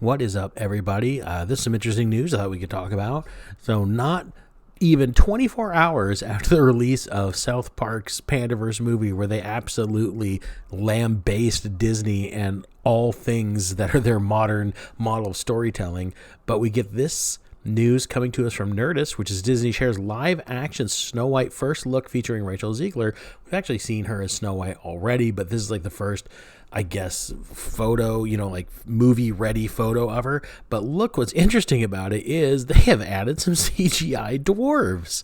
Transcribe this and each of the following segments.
What is up, everybody? This is some interesting news I thought we could talk about. So, not even 24 hours after the release of South Park's Panderverse movie, where they absolutely lambasted Disney and all things that are their modern model of storytelling, but we get this news coming to us from Nerdist, which is Disney shares live-action Snow White first look featuring Rachel Zegler. We've actually seen her as Snow White already, but this is like the first, I guess, photo, like movie-ready photo of her. But look, what's interesting about it is they have added some CGI dwarves.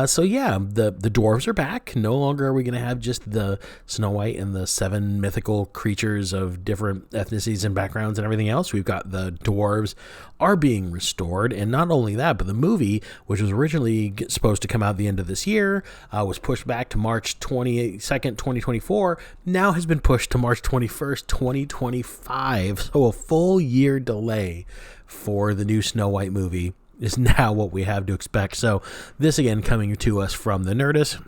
So yeah, the dwarves are back. No longer are we going to have just the Snow White and the 7 mythical creatures of different ethnicities and backgrounds and everything else. We've got the dwarves are being restored. And not only that, but the movie, which was originally supposed to come out the end of this year, was pushed back to March 22nd, 2024, now has been pushed to March 21st, 2025. So a full year delay for the new Snow White movie is now what we have to expect. So this again coming to us from the Nerdist.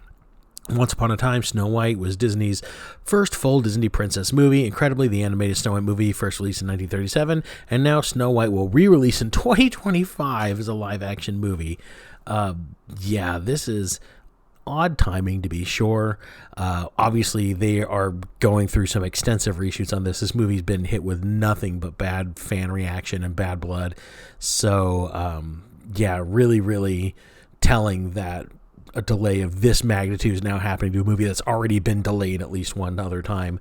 Once upon a time, Snow White was Disney's first full Disney princess movie. Incredibly, the animated Snow White movie first released in 1937, and now Snow White will re-release in 2025 as a live-action movie. Yeah, this is odd timing, to be sure. Obviously, they are going through some extensive reshoots on this. This movie's been hit with nothing but bad fan reaction and bad blood. So, yeah, really, really telling that a delay of this magnitude is now happening to a movie that's already been delayed at least one other time.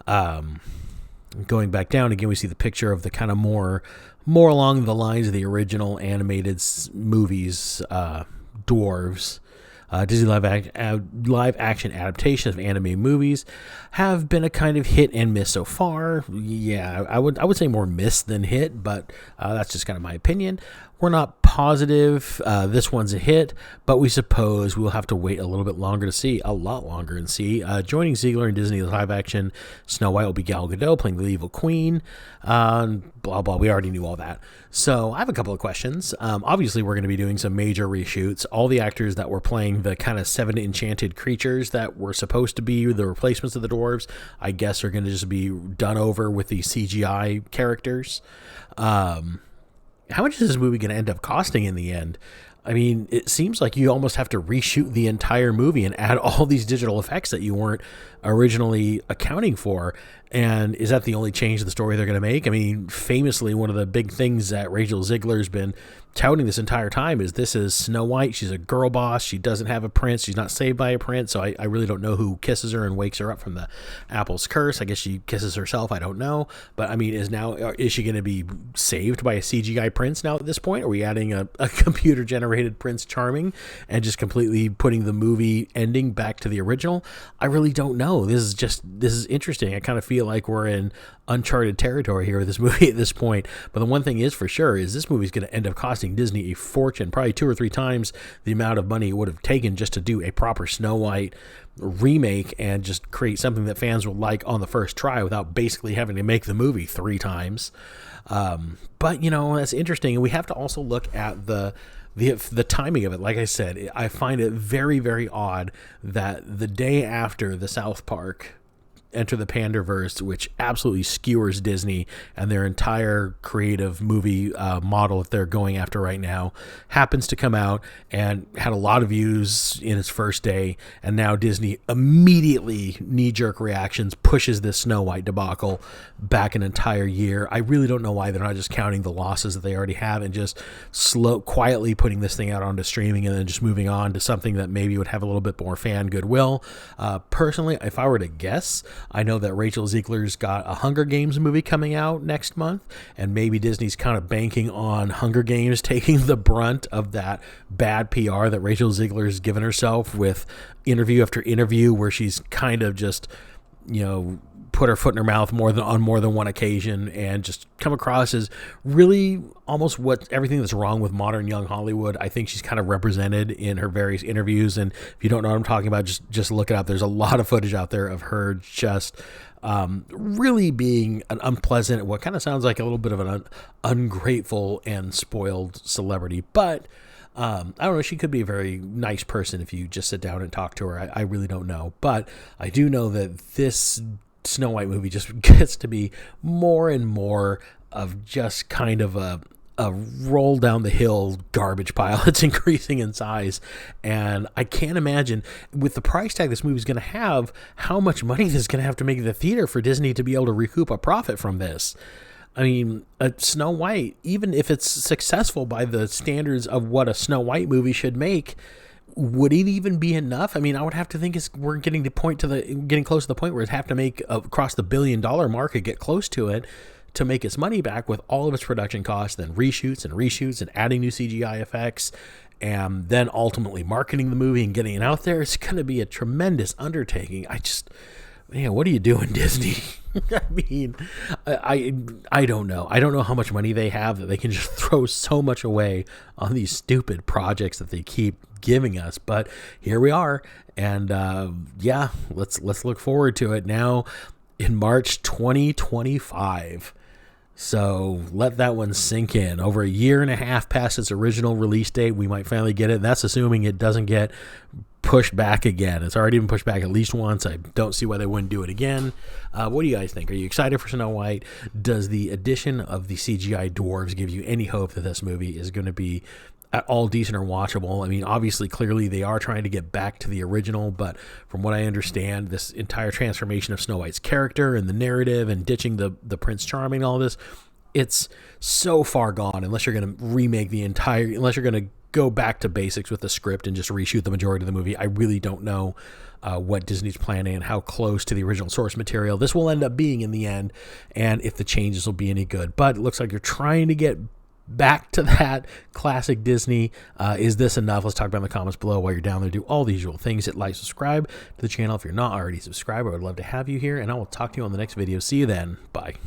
Going back down again, we see the picture of the kind of more along the lines of the original animated movies, Dwarves. Disney live action adaptations of anime movies have been a kind of hit and miss so far. Yeah, I would say more miss than hit, but that's just kind of my opinion. We're not positive this one's a hit, but we suppose we'll have to wait a little bit longer to see, a lot longer and see. Joining Ziegler in Disney's live-action Snow White will be Gal Gadot playing the evil queen. Blah, blah, we already knew all that. So I have a couple of questions. Obviously, we're going to be doing some major reshoots. All the actors that were playing the kind of 7 enchanted creatures that were supposed to be the replacements of the dwarves, I guess are going to just be done over with the CGI characters. How much is this movie going to end up costing in the end? I mean, it seems like you almost have to reshoot the entire movie and add all these digital effects that you weren't originally accounting for. And is that the only change to the story they're going to make? I mean, famously, one of the big things that Rachel Zegler's been touting this entire time is this is Snow White. She's a girl boss. She doesn't have a prince. She's not saved by a prince. So I really don't know who kisses her and wakes her up from the apple's curse. I guess she kisses herself. I don't know. But I mean, is she going to be saved by a CGI prince now at this point? Are we adding a computer generated Prince Charming and just completely putting the movie ending back to the original? I really don't know. This is interesting. I kind of feel like we're in uncharted territory here with this movie at this point. But the one thing is for sure is this movie is going to end up costing Disney a fortune, probably 2 or 3 times the amount of money it would have taken just to do a proper Snow White remake and just create something that fans would like on the first try without basically having to make the movie 3 times. But that's interesting. And we have to also look at the timing of it. Like I said, I find it very, very odd that the day after the South Park Enter the Panderverse, which absolutely skewers Disney and their entire creative movie model that they're going after right now, happens to come out and had a lot of views in its first day, and now Disney immediately knee-jerk reactions pushes this Snow White debacle back an entire year. I really don't know why they're not just counting the losses that they already have and just quietly putting this thing out onto streaming and then just moving on to something that maybe would have a little bit more fan goodwill. Personally, if I were to guess, I know that Rachel Zegler's got a Hunger Games movie coming out next month, and maybe Disney's kind of banking on Hunger Games taking the brunt of that bad PR that Rachel Zegler's given herself with interview after interview where she's kind of just, put her foot in her mouth on more than one occasion and just come across as really almost everything that's wrong with modern young Hollywood. I think she's kind of represented in her various interviews. And if you don't know what I'm talking about, just look it up. There's a lot of footage out there of her just really being an unpleasant, what kind of sounds like a little bit of an ungrateful and spoiled celebrity. But I don't know. She could be a very nice person if you just sit down and talk to her. I really don't know. But I do know that this Snow White movie just gets to be more and more of just kind of a roll down the hill garbage pile. It's increasing in size, and I can't imagine, with the price tag this movie's going to have, how much money this is going to have to make the theater for Disney to be able to recoup a profit from this. I mean, Snow White, even if it's successful by the standards of what a Snow White movie should make, would it even be enough? I mean, I would have to think we're getting close to the point where it'd have to make across the $1 billion mark and get close to it to make its money back with all of its production costs, then reshoots and adding new CGI effects, and then ultimately marketing the movie and getting it out there. It's going to be a tremendous undertaking. Man, what are you doing, Disney? I mean, I don't know. I don't know how much money they have that they can just throw so much away on these stupid projects that they keep giving us. But here we are, and yeah, let's look forward to it now in March 2025. So let that one sink in. Over a year and a half past its original release date, we might finally get it. That's assuming it doesn't get pushed back again. It's already been pushed back at least once. I don't see why they wouldn't do it again. What do you guys think? Are you excited for Snow White? Does the addition of the CGI dwarves give you any hope that this movie is going to be at all decent or watchable? I mean, obviously, clearly they are trying to get back to the original, but from what I understand, this entire transformation of Snow White's character and the narrative and ditching the Prince Charming and all this, it's so far gone unless you're going to remake unless you're going to go back to basics with the script and just reshoot the majority of the movie. I really don't know what Disney's planning and how close to the original source material this will end up being in the end, and if the changes will be any good. But it looks like you're trying to get back to that classic Disney. Is this enough? Let's talk about it in the comments below. While you're down there, do all the usual things. Hit like, subscribe to the channel if you're not already subscribed. I would love to have you here, and I will talk to you on the next video. See you then. Bye.